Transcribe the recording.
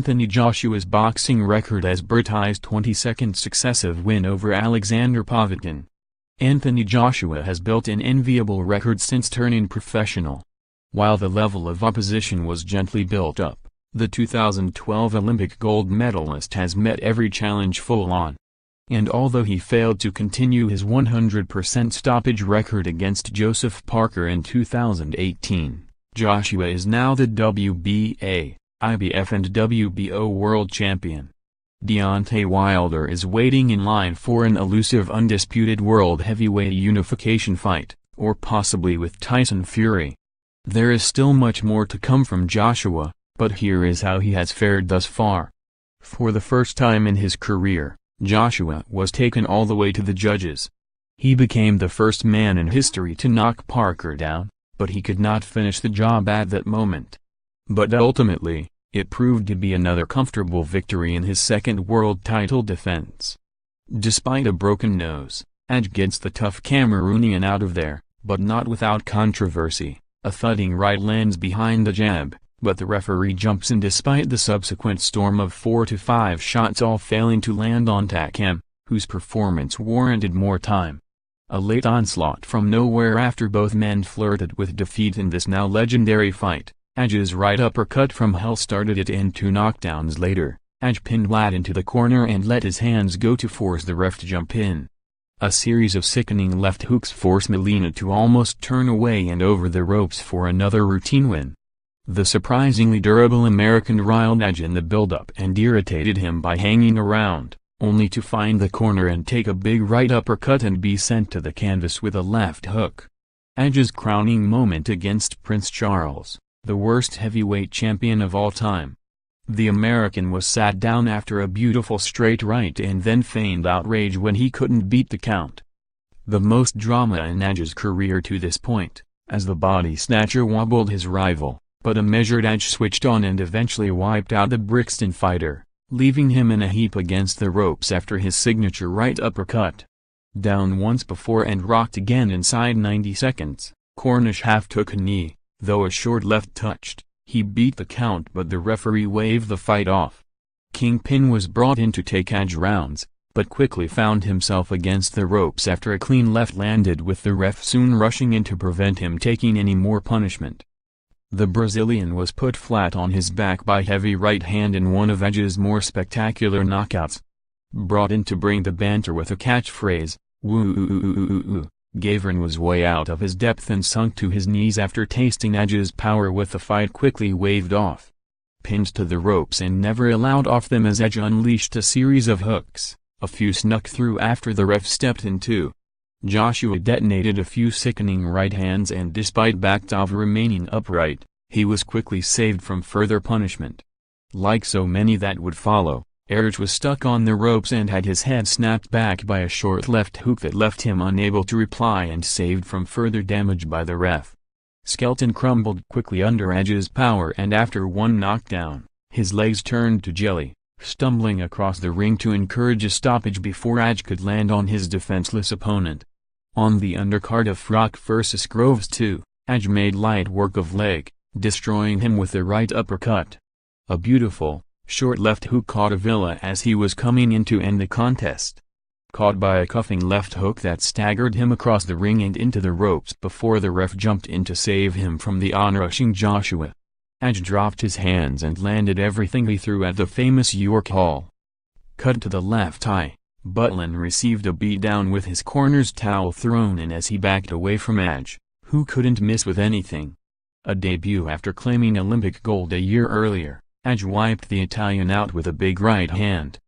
Anthony Joshua's boxing record as Brit's 22nd successive win over Alexander Povetkin. Anthony Joshua has built an enviable record since turning professional. While the level of opposition was gently built up, the 2012 Olympic gold medalist has met every challenge full-on. And although he failed to continue his 100% stoppage record against Joseph Parker in 2018, Joshua is now the WBA, IBF and WBO world champion. Deontay Wilder is waiting in line for an elusive undisputed world heavyweight unification fight, or possibly with Tyson Fury. There is still much more to come from Joshua, but here is how he has fared thus far. For the first time in his career, Joshua was taken all the way to the judges. He became the first man in history to knock Parker down, but he could not finish the job at that moment. But ultimately, it proved to be another comfortable victory in his second world title defense. Despite a broken nose, Edge gets the tough Cameroonian out of there, but not without controversy. A thudding right lands behind the jab, but the referee jumps in despite the subsequent storm of 4 to 5 shots all failing to land on Takam, whose performance warranted more time. A late onslaught from nowhere after both men flirted with defeat in this now legendary fight. Edge's right uppercut from hell started it, and 2 knockdowns later, Edge pinned Ladd into the corner and let his hands go to force the ref to jump in. A series of sickening left hooks forced Molina to almost turn away and over the ropes for another routine win. The surprisingly durable American riled Edge in the build-up and irritated him by hanging around, only to find the corner and take a big right uppercut and be sent to the canvas with a left hook. Edge's crowning moment against Prince Charles, the worst heavyweight champion of all time. The American was sat down after a beautiful straight right and then feigned outrage when he couldn't beat the count. The most drama in Edge's career to this point, as the body snatcher wobbled his rival, but a measured Edge switched on and eventually wiped out the Brixton fighter, leaving him in a heap against the ropes after his signature right uppercut. Down once before and rocked again inside 90 seconds, Cornish half took a knee. Though a short left touched, he beat the count, but the referee waved the fight off. Kingpin was brought in to take Edge rounds, but quickly found himself against the ropes after a clean left landed, with the ref soon rushing in to prevent him taking any more punishment. The Brazilian was put flat on his back by heavy right hand in one of Edge's more spectacular knockouts. Brought in to bring the banter with a catchphrase, "Woo-oo-oo-oo-oo-oo," Gavin was way out of his depth and sunk to his knees after tasting Edge's power, with the fight quickly waved off. Pinned to the ropes and never allowed off them as Edge unleashed a series of hooks, a few snuck through after the ref stepped in too. Joshua detonated a few sickening right hands, and despite Bakhtov remaining upright, he was quickly saved from further punishment. Like so many that would follow, Edge was stuck on the ropes and had his head snapped back by a short left hook that left him unable to reply and saved from further damage by the ref. Skelton crumbled quickly under Edge's power, and after one knockdown, his legs turned to jelly, stumbling across the ring to encourage a stoppage before Edge could land on his defenseless opponent. On the undercard of Frock vs Groves 2, Edge made light work of leg, destroying him with a right uppercut. A beautiful, short left hook caught Avila as he was coming in to end the contest. Caught by a cuffing left hook that staggered him across the ring and into the ropes before the ref jumped in to save him from the onrushing Joshua. Edge dropped his hands and landed everything he threw at the famous York Hall. Cut to the left eye, Butlin received a beatdown with his corner's towel thrown in as he backed away from Edge, who couldn't miss with anything. A debut after claiming Olympic gold a year earlier, Edge wiped the Italian out with a big right hand,